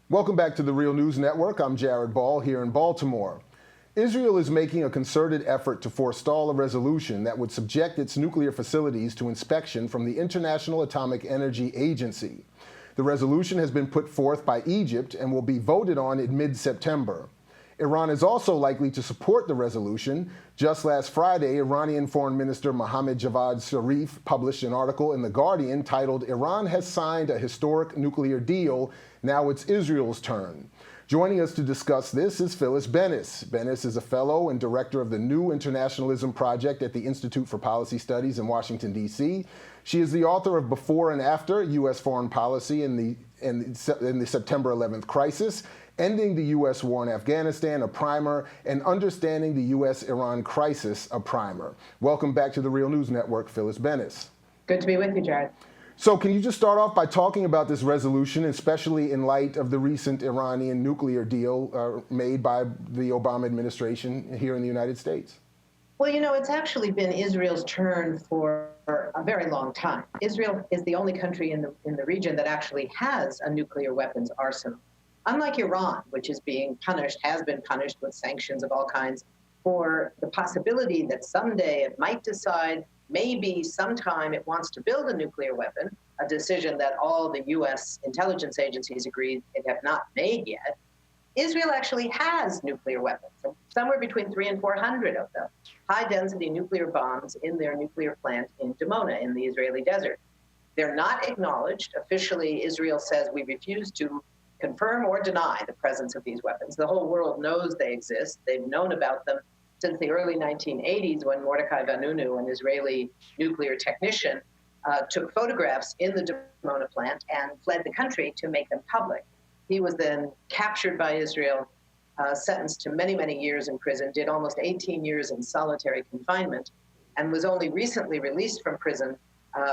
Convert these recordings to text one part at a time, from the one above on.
Welcome back to the Real News Network. I'm Jared Ball here in Baltimore. Israel is making a concerted effort to forestall a resolution that would subject its nuclear facilities to inspection from the International Atomic Energy Agency. The resolution has been put forth by Egypt and will be voted on in mid-September. Iran is also likely to support the resolution. Just last Friday, Iranian Foreign Minister Mohammad Javad Zarif published an article in The Guardian titled, "Iran has signed a historic nuclear deal. Now it's Israel's turn." Joining us to discuss this is Phyllis Bennis. Bennis is a fellow and director of the New Internationalism Project at the Institute for Policy Studies in Washington, D.C. She is the author of Before and After U.S. Foreign Policy in the September 11th Crisis, Ending the U.S. War in Afghanistan, a primer, and Understanding the U.S.-Iran Crisis, a primer. Welcome back to the Real News Network, Phyllis Bennis. Good to be with you, Jared. So can you just start off by talking about this resolution, especially in light of the recent Iranian nuclear deal made by the Obama administration here in the United States? Well, you know, it's actually been Israel's turn for a very long time. Israel is the only country in the region that actually has a nuclear weapons arsenal. Unlike Iran, which is being punished, has been punished with sanctions of all kinds for the possibility that someday it might decide maybe sometime it wants to build a nuclear weapon, a decision that all the U.S. intelligence agencies agreed it have not made yet. Israel actually has nuclear weapons, somewhere between 300 and 400 of them, high-density nuclear bombs in their nuclear plant in Dimona in the Israeli desert. They're not acknowledged. Officially, Israel says we refuse to confirm or deny the presence of these weapons. The whole world knows they exist. They've known about them since the early 1980s when Mordechai Vanunu, an Israeli nuclear technician, took photographs in the Dimona plant and fled the country to make them public. He was then captured by Israel, sentenced to many, many years in prison, did almost 18 years in solitary confinement, and was only recently released from prison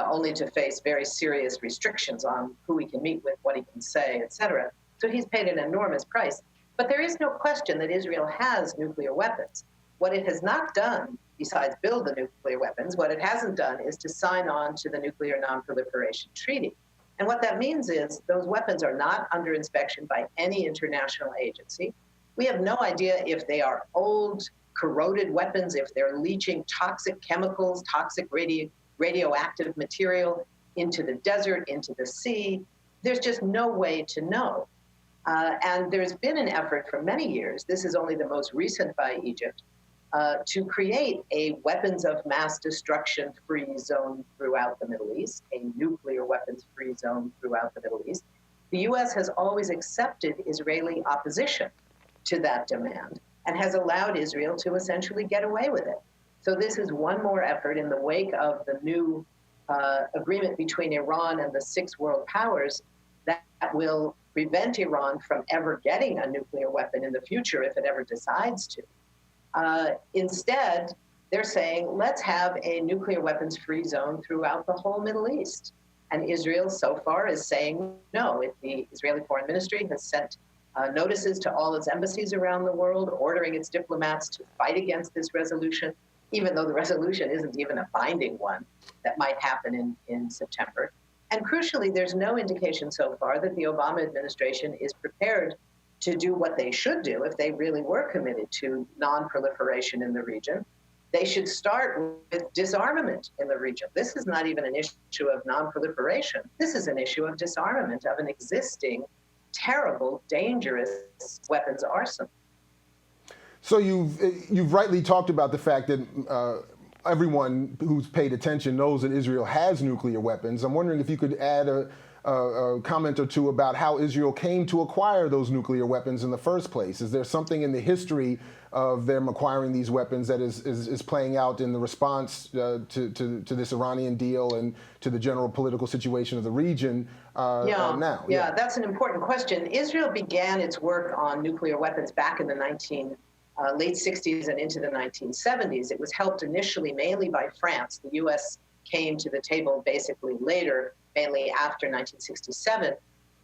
only to face very serious restrictions on who he can meet with, what he can say, etc. So he's paid an enormous price. But there is no question that Israel has nuclear weapons. What it has not done, besides build the nuclear weapons, what it hasn't done is to sign on to the Nuclear Non-Proliferation Treaty. And what that means is those weapons are not under inspection by any international agency. We have no idea if they are old, corroded weapons, if they're leaching toxic chemicals, toxic radioactive material into the desert, into the sea. There's just no way to know. And there's been an effort for many years, this is only the most recent by Egypt, to create a weapons of mass destruction free zone throughout the Middle East, a nuclear weapons free zone throughout the Middle East. The US has always accepted Israeli opposition to that demand and has allowed Israel to essentially get away with it. So this is one more effort in the wake of the new agreement between Iran and the 6 world powers that will prevent Iran from ever getting a nuclear weapon in the future if it ever decides to. Instead, they're saying, let's have a nuclear weapons free zone throughout the whole Middle East. And Israel so far is saying no. The Israeli Foreign Ministry has sent notices to all its embassies around the world, ordering its diplomats to fight against this resolution, even though the resolution isn't even a binding one that might happen in September. And crucially, there's no indication so far that the Obama administration is prepared to do what they should do if they really were committed to non-proliferation in the region. They should start with disarmament in the region. This is not even an issue of non-proliferation. This is an issue of disarmament of an existing, terrible, dangerous weapons arsenal. So you've rightly talked about the fact that everyone who's paid attention knows that Israel has nuclear weapons. I'm wondering if you could add a comment or two about how Israel came to acquire those nuclear weapons in the first place. Is there something in the history of them acquiring these weapons that is playing out in the response to this Iranian deal and to the general political situation of the region now? Yeah, that's an important question. Israel began its work on nuclear weapons back in the late 60s and into the 1970s. It was helped initially mainly by France. The U.S. came to the table basically later, mainly after 1967.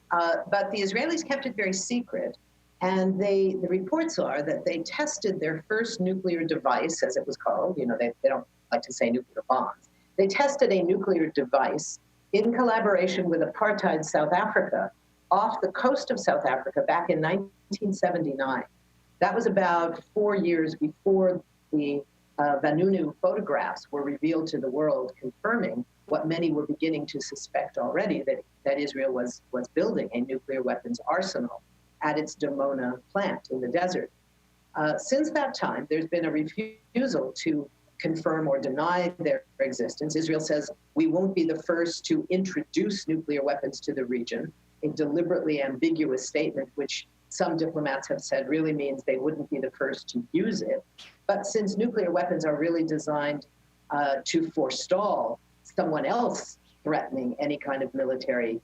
But the Israelis kept it very secret. And the reports are that they tested their first nuclear device, as it was called. You know, they don't like to say nuclear bombs. They tested a nuclear device in collaboration with apartheid South Africa off the coast of South Africa back in 1979. That was about 4 years before the Vanunu photographs were revealed to the world, confirming what many were beginning to suspect already, that Israel was building a nuclear weapons arsenal at its Dimona plant in the desert. Since that time, there's been a refusal to confirm or deny their existence. Israel says, we won't be the first to introduce nuclear weapons to the region, a deliberately ambiguous statement, which some diplomats have said really means they wouldn't be the first to use it. But since nuclear weapons are really designed to forestall someone else threatening any kind of military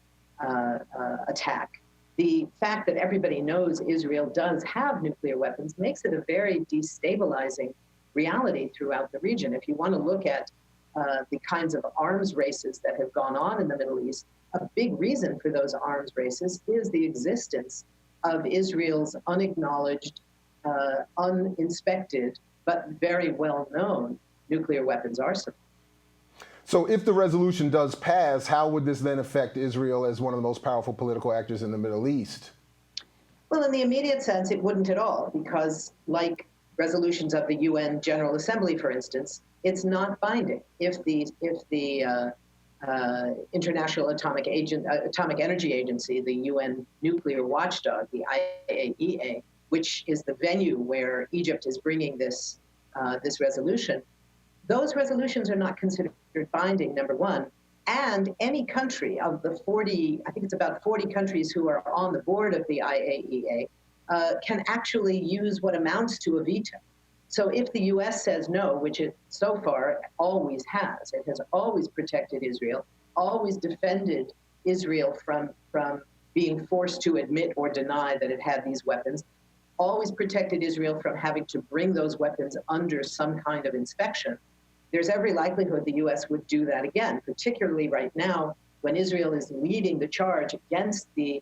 attack, the fact that everybody knows Israel does have nuclear weapons makes it a very destabilizing reality throughout the region. If you want to look at the kinds of arms races that have gone on in the Middle East, a big reason for those arms races is the existence of Israel's unacknowledged, uninspected, but very well-known nuclear weapons arsenal. So if the resolution does pass, how would this then affect Israel as one of the most powerful political actors in the Middle East? Well, in the immediate sense, it wouldn't at all, because like resolutions of the UN General Assembly, for instance, it's not binding. If the International Atomic Energy Agency, the UN nuclear watchdog, the IAEA, which is the venue where Egypt is bringing this resolution, those resolutions are not considered binding, number one. And any country of the 40, I think it's about 40 countries who are on the board of the IAEA, can actually use what amounts to a veto. So if the US says no, which it so far always has, it has always protected Israel, always defended Israel from being forced to admit or deny that it had these weapons, always protected Israel from having to bring those weapons under some kind of inspection, there's every likelihood the US would do that again, particularly right now when Israel is leading the charge against the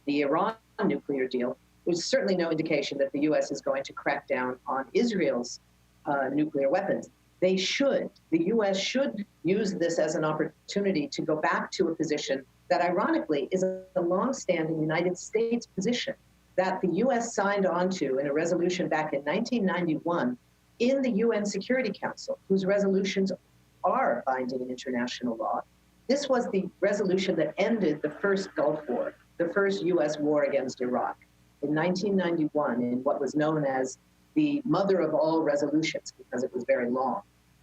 Iran nuclear deal. There's certainly no indication that the US is going to crack down on Israel's nuclear weapons. The US should use this as an opportunity to go back to a position that ironically is a longstanding United States position that the US signed on to in a resolution back in 1991 in the UN Security Council, whose resolutions are binding in international law. This was the resolution that ended the first Gulf War, the first US war against Iraq in 1991 in what was known as the mother of all resolutions because it was very long.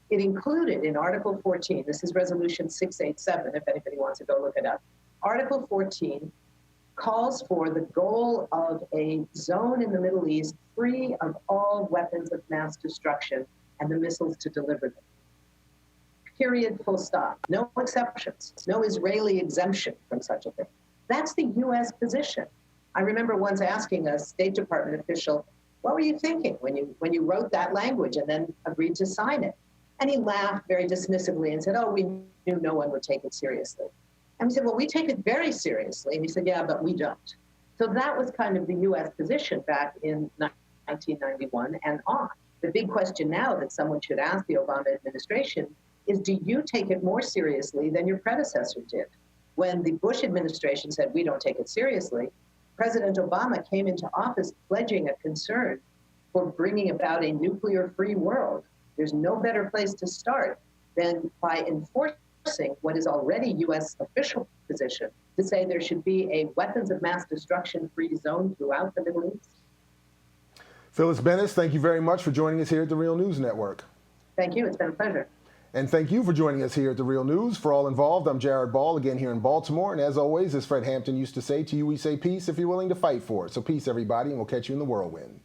It included in Article 14, this is Resolution 687, if anybody wants to go look it up. Article 14 calls for the goal of a zone in the Middle East free of all weapons of mass destruction and the missiles to deliver them. Period, full stop. No exceptions, no Israeli exemption from such a thing. That's the US position. I remember once asking a State Department official, what were you thinking when you wrote that language and then agreed to sign it? And he laughed very dismissively and said, oh, we knew no one would take it seriously. And we said, well, we take it very seriously. And he said, yeah, but we don't. So that was kind of the US position back in 1991 and on. The big question now that someone should ask the Obama administration is, do you take it more seriously than your predecessor did? When the Bush administration said, we don't take it seriously, President Obama came into office pledging a concern for bringing about a nuclear-free world. There's no better place to start than by enforcing what is already US official position to say there should be a weapons of mass destruction-free zone throughout the Middle East. Phyllis Bennis, thank you very much for joining us here at the Real News Network. Thank you, it's been a pleasure. And thank you for joining us here at The Real News. For all involved, I'm Jared Ball, again here in Baltimore. And as always, as Fred Hampton used to say, to you we say peace if you're willing to fight for it. So peace, everybody, and we'll catch you in the whirlwind.